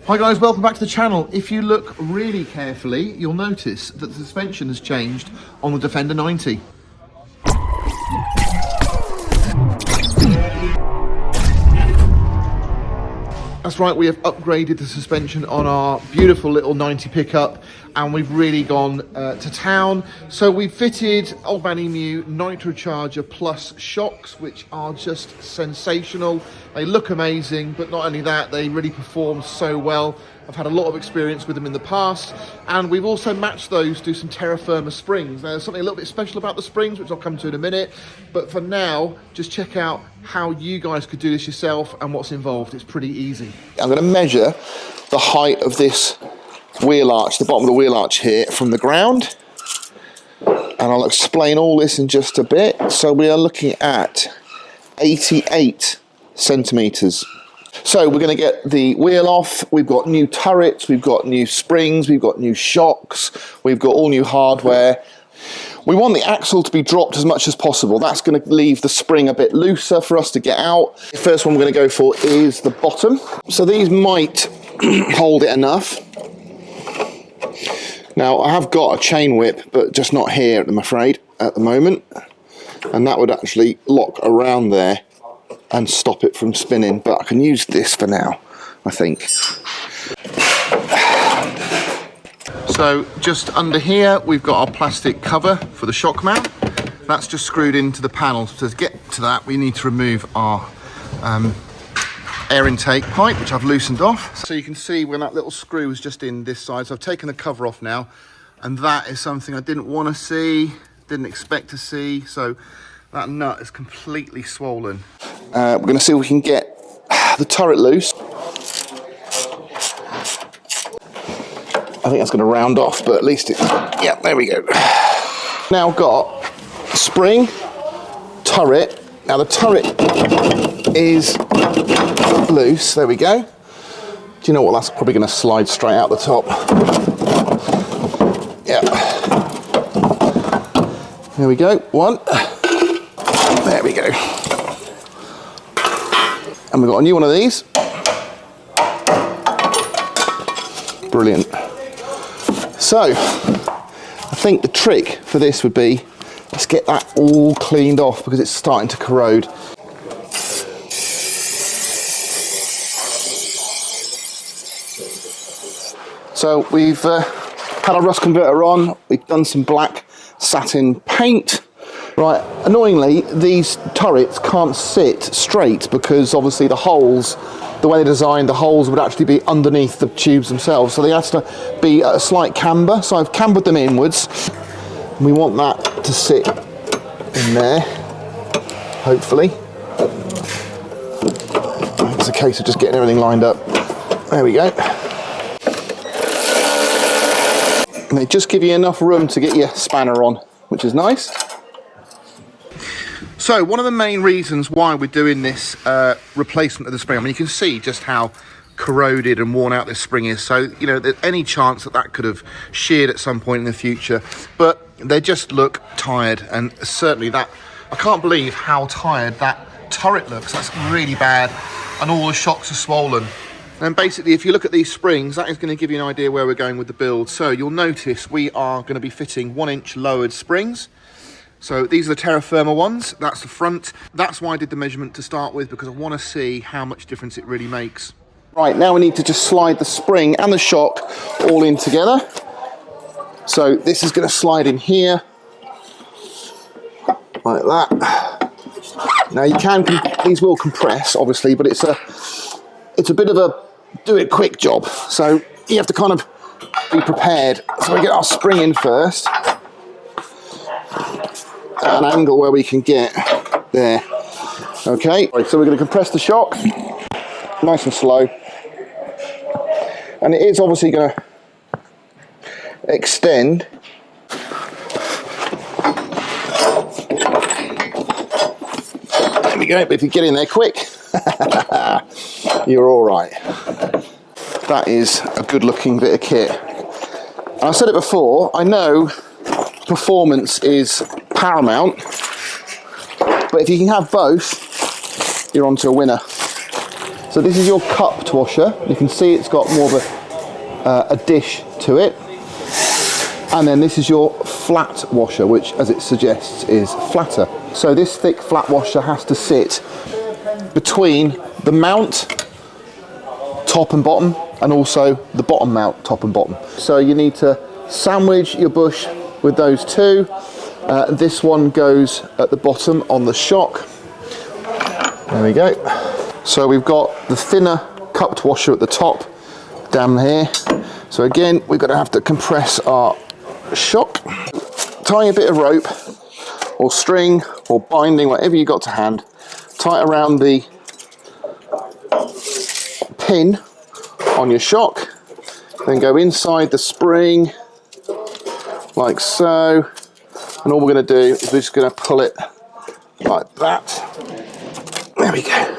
Hi guys, welcome back to the channel. If you look really carefully, you'll notice that the suspension has changed on the Defender 90. That's right, we have upgraded the suspension on our beautiful little 90 pickup, and we've really gone to town. So we've fitted Old Man Emu Nitrocharger Plus shocks, which are just sensational. They look amazing, but not only that, they really perform so well. I've had a lot of experience with them in the past, and we've also matched those to some TERRAFIRMA springs. Now, there's something a little bit special about the springs, which I'll come to in a minute, but for now, just check out how you guys could do this yourself and what's involved. It's pretty easy. I'm going to measure the height of this wheel arch, the bottom of the wheel arch here, from the ground, and I'll explain all this in just a bit. So we are looking at 88 centimetres. So we're going to get the wheel off. We've got new turrets, we've got new springs, we've got new shocks, we've got all new hardware. We want the axle to be dropped as much as possible. That's going to leave the spring a bit looser for us to get out. The first one we're going to go for is the bottom. So these might hold it enough. Now I have got a chain whip, but just not here, I'm afraid, at the moment. And that would actually lock around there and stop it from spinning, but I can use this for now, I think. So just under here, we've got our plastic cover for the shock mount. That's just screwed into the panel. So to get to that, we need to remove our air intake pipe, which I've loosened off. So you can see when that little screw was just in this side. So I've taken the cover off now, and that is something I didn't want to see, didn't expect to see. So that nut is completely swollen. We're going to see if we can get the turret loose. I think that's going to round off, but at least it, yeah, there we go. Now got spring, turret. Now the turret is loose, there we go. Do you know what, that's probably going to slide straight out the top. Yeah. There we go, one. There we go. And we've got a new one of these. Brilliant. So, I think the trick for this would be, let's get that all cleaned off because it's starting to corrode. So we've had our rust converter on, we've done some black satin paint. Right, annoyingly, these turrets can't sit straight because obviously the holes, the way they're designed, the holes would actually be underneath the tubes themselves. So they have to be at a slight camber. So I've cambered them inwards. We want that to sit in there, hopefully. It's a case of just getting everything lined up. There we go. And they just give you enough room to get your spanner on, which is nice. So one of the main reasons why we're doing this replacement of the spring, I mean, you can see just how corroded and worn out this spring is. So, you know, there's any chance that that could have sheared at some point in the future, but they just look tired. And certainly that, I can't believe how tired that turret looks. That's really bad. And all the shocks are swollen. And basically, if you look at these springs, that is going to give you an idea where we're going with the build. So you'll notice we are going to be fitting 1-inch lowered springs. So these are the TERRAFIRMA ones, that's the front. That's why I did the measurement to start with, because I want to see how much difference it really makes. Right, now we need to just slide the spring and the shock all in together. So this is going to slide in here, like that. Now you can, these will compress, obviously, but it's a bit of a do-it-quick job. So you have to kind of be prepared. So we get our spring in first. At an angle where we can get there. Okay, so we're going to compress the shock nice and slow, and it is obviously going to extend. There we go, but if you get in there quick, you're all right. That is a good looking bit of kit. And I've said it before, I know performance is paramount, but if you can have both, you're onto a winner. So this is your cupped washer. You can see it's got more of a dish to it. And then this is your flat washer, which, as it suggests, is flatter. So this thick flat washer has to sit between the mount, top and bottom, and also the bottom mount, top and bottom. So you need to sandwich your bush with those two. This one goes at the bottom on the shock. There we go. So we've got the thinner cupped washer at the top, down here. So again, we're gonna have to compress our shock. Tie a bit of rope or string or binding, whatever you got to hand. Tie it around the pin on your shock. Then go inside the spring like so. And all we're going to do is we're just going to pull it like that. There we go.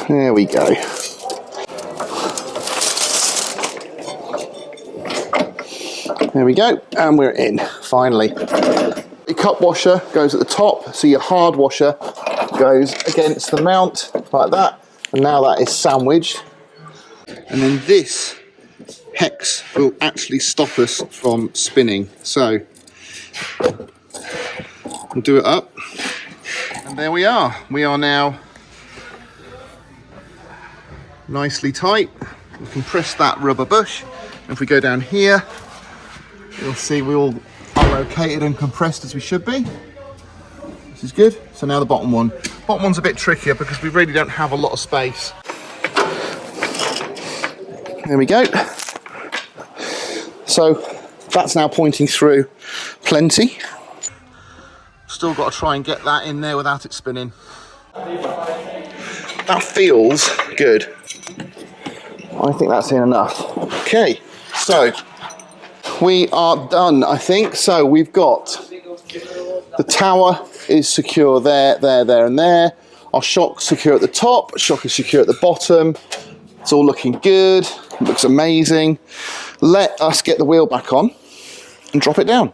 There we go. There we go, and we're in, finally. Your cup washer goes at the top, so your hard washer goes against the mount, like that. And now that is sandwiched. And then this hex will actually stop us from spinning. So, we'll do it up. And there we are. We are now nicely tight. We can press that rubber bush. And if we go down here, you'll see we all are located and compressed as we should be. This is good. So now the bottom one. Bottom one's a bit trickier because we really don't have a lot of space. There we go. So that's now pointing through plenty. Still got to try and get that in there without it spinning. That feels good. I think that's in enough. Okay, so we are done, I think. So we've got the tower is secure there, and there. Our shock's secure at the top, shock is secure at the bottom. It's all looking good, it looks amazing. Let us get the wheel back on and drop it down.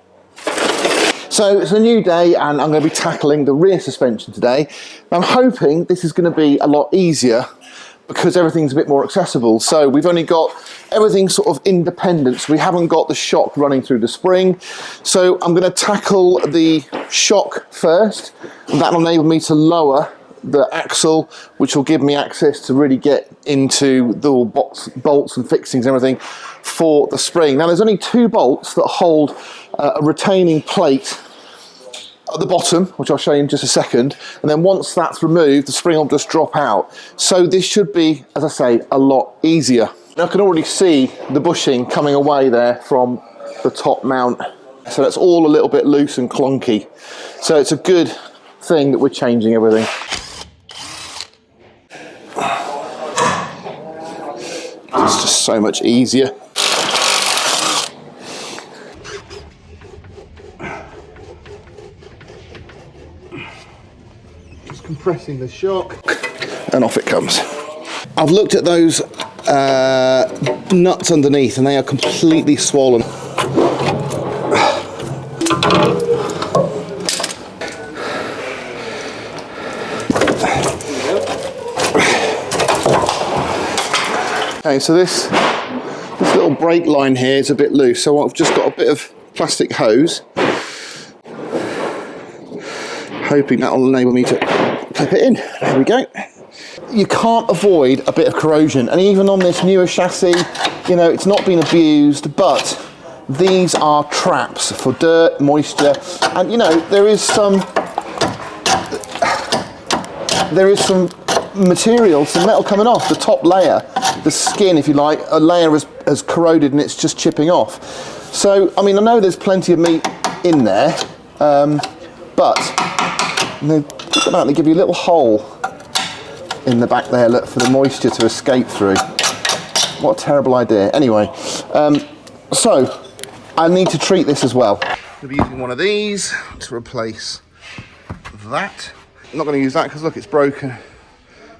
So it's a new day and I'm going to be tackling the rear suspension today. I'm hoping this is going to be a lot easier because everything's a bit more accessible. So we've only got everything sort of independent. So we haven't got the shock running through the spring. So I'm going to tackle the shock first, and that'll enable me to lower the axle, which will give me access to really get into the bolts and fixings and everything for the spring. Now there's only two bolts that hold a retaining plate at the bottom, which I'll show you in just a second, and then once that's removed, the spring will just drop out. So this should be, as I say, a lot easier. Now I can already see the bushing coming away there from the top mount. So that's all a little bit loose and clunky. So it's a good thing that we're changing everything. It's just so much easier. Just compressing the shock. And off it comes. I've looked at those nuts underneath and they are completely swollen. Okay, so this little brake line here is a bit loose, so I've just got a bit of plastic hose, hoping that will enable me to clip it in. There we go. You can't avoid a bit of corrosion, and even on this newer chassis, you know, it's not been abused, but these are traps for dirt, moisture, and you know, there is some material, some metal coming off the top layer, the skin, if you like. A layer has corroded and it's just chipping off. So, I mean, I know there's plenty of meat in there, but they give you a little hole in the back there, look, for the moisture to escape through. What a terrible idea. Anyway, so I need to treat this as well. I'll be using one of these to replace that. I'm not going to use that because look, it's broken.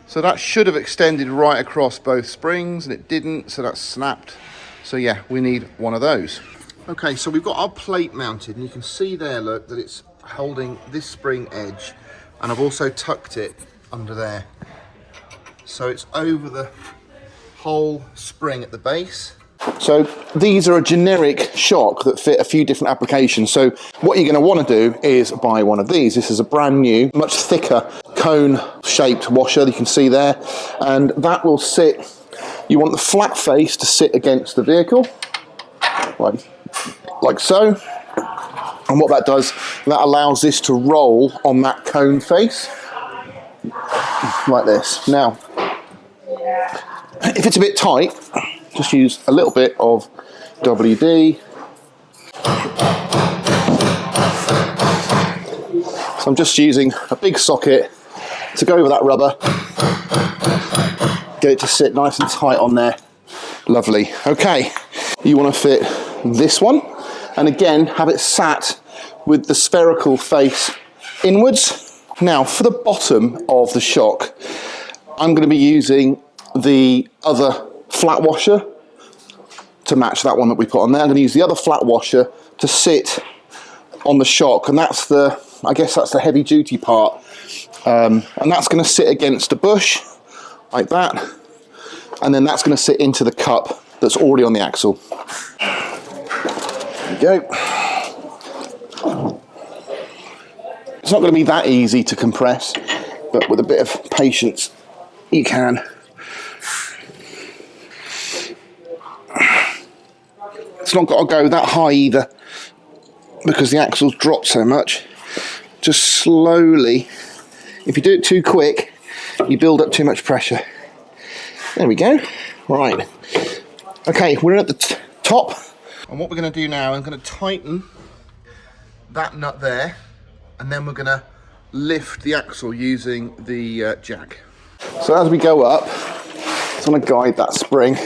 So that should have extended right across both springs and it didn't, so that's snapped. So yeah, we need one of those. Okay, so we've got our plate mounted and you can see there, look, that it's holding this spring edge, and I've also tucked it under there. So it's over the whole spring at the base. So these are a generic shock that fit a few different applications. So what you're going to want to do is buy one of these. This is a brand new, much thicker cone shaped washer, you can see there. And that will sit, you want the flat face to sit against the vehicle, like so. And what that does, that allows this to roll on that cone face, like this. Now, if it's a bit tight, just use a little bit of WD. So I'm just using a big socket to go over that rubber, get it to sit nice and tight on there. Lovely. Okay, you want to fit this one, and again, have it sat with the spherical face inwards. Now, for the bottom of the shock, I'm going to be using the other flat washer to match that one that we put on there. I'm going to use the other flat washer to sit on the shock, and that's the, I guess that's the heavy duty part, and that's going to sit against a bush like that, and then that's going to sit into the cup that's already on the axle. There we go. It's not going to be that easy to compress, but with a bit of patience you can. It's not got to go that high either, because the axle's dropped so much. Just slowly, if you do it too quick, you build up too much pressure. There we go. Right. Okay, we're at the top. And what we're going to do now, I'm going to tighten that nut there, and then we're going to lift the axle using the jack. So as we go up, I just want to guide that spring.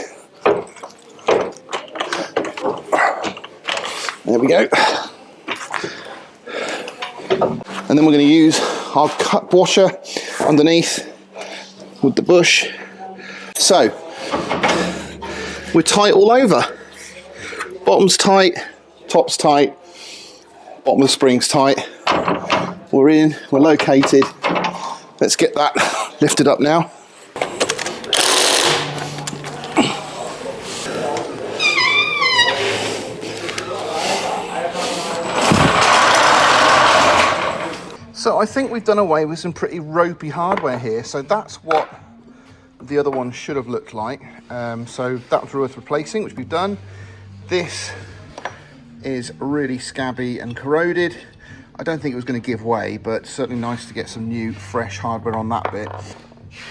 There we go. And then we're going to use our cup washer underneath with the bush. So, we're tight all over. Bottom's tight, top's tight, bottom of the spring's tight. We're in, we're located. Let's get that lifted up now. So I think we've done away with some pretty ropey hardware here. So that's what the other one should have looked like. So that was worth replacing, which we've done. This is really scabby and corroded. I don't think it was going to give way, but certainly nice to get some new, fresh hardware on that bit.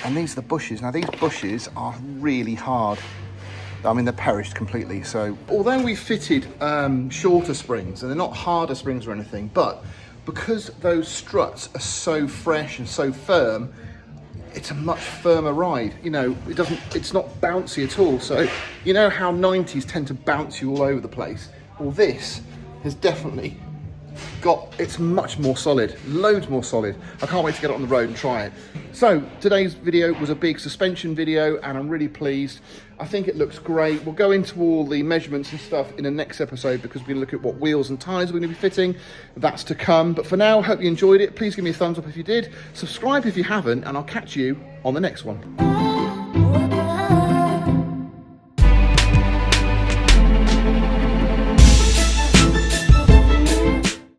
And these are the bushes. Now these bushes are really hard. I mean, they're perished completely. So although we fitted shorter springs, and they're not harder springs or anything, but because those struts are so fresh and so firm, it's a much firmer ride. You know, it's not bouncy at all. So you know how 90s tend to bounce you all over the place? Well, this has definitely it's much more solid, loads more solid. I can't wait to get it on the road and try it. So today's video was a big suspension video, and I'm really pleased. I think it looks great. We'll go into all the measurements and stuff in the next episode, because we're going to look at what wheels and tyres we're going to be fitting. That's to come. But for now, I hope you enjoyed it. Please give me a thumbs up if you did. Subscribe if you haven't, and I'll catch you on the next one.